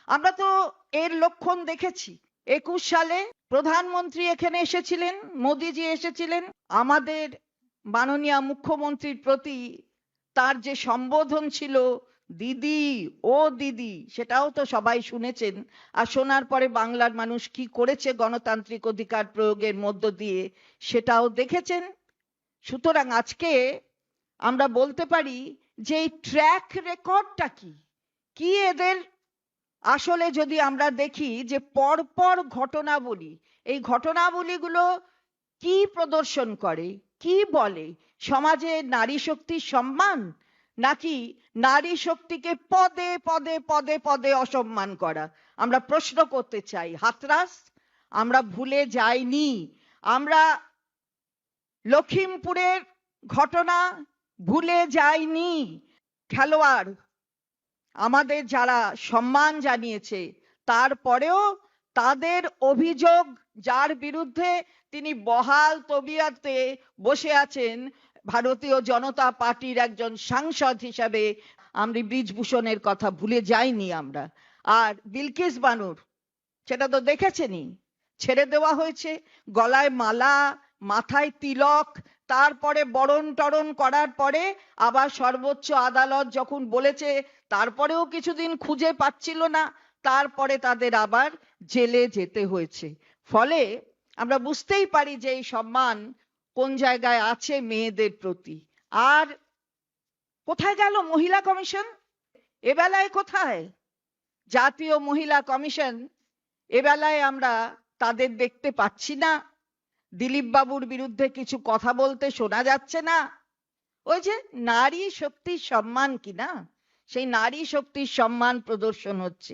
আমরা তো এর লক্ষণ দেখেছি। 21 সালে প্রধানমন্ত্রী এখানে এসেছিলেন, মোদিজি এসেছিলেন। আমাদের মাননীয় মুখ্যমন্ত্রীর প্রতি তার যে সম্বোধন ছিল, দিদি, ও দিদি, সেটাও তো সবাই শুনেছেন। আর শোনার পরে বাংলার মানুষ কি করেছে গণতান্ত্রিক অধিকার প্রয়োগের মধ্য দিয়ে, সেটাও দেখেছেন। সুতরাং আজকে আমরা বলতে পারি যে এই ট্র্যাক রেকর্ডটা কি, কি এদের আসলে যদি আমরা দেখি যে পরপর ঘটনাবলী, এই ঘটনাবলীগুলো কি প্রদর্শন করে, কি বলে? সমাজে নারী শক্তির সম্মান, নাকি নারী শক্তিকে পদে পদে পদে পদে অসম্মান করা? আমরা প্রশ্ন করতে চাই। হাতরাস আমরা ভুলে যাইনি। আমরা লখিমপুরের ঘটনা ভুলে যাইনি। খেলোয়াড় আমাদের যারা সম্মান জানিয়েছে, তারপরেও তাদের অভিযোগ, যার বিরুদ্ধে তিনি বহাল তবিয়তে বসে আছেন ভারতীয় জনতা পার্টির একজন সাংসদ হিসাবে, আমরা ব্রিজভূষণের কথা ভুলে যাইনি আমরা। আর বিলকিস বানুর, সেটা তো দেখেছেনই, ছেড়ে দেওয়া হয়েছে, গলায় মালা, মাথায় তিলক, তারপরে বরণ টরণ করার পরে আবার সর্বোচ্চ আদালত যখন বলেছে, তারপরেও কিছুদিন খুঁজে পাচ্ছিল না, তারপরে তাদের আবার জেলে যেতে হয়েছে। ফলে আমরা বুঝতেই পারি যে এই সম্মান কোন জায়গায় আছে মেয়েদের প্রতি। আর কোথায় গেল মহিলা কমিশন? এবেলায় কোথায় জাতীয় মহিলা কমিশন? এবেলায় আমরা তাদের দেখতে পাচ্ছি না। দিলীপ বাবুর বিরুদ্ধে কিছু কথা বলতে শোনা যাচ্ছে না। ওই যে নারী শক্তির সম্মান, কি না, সেই নারী শক্তির সম্মান প্রদর্শন হচ্ছে।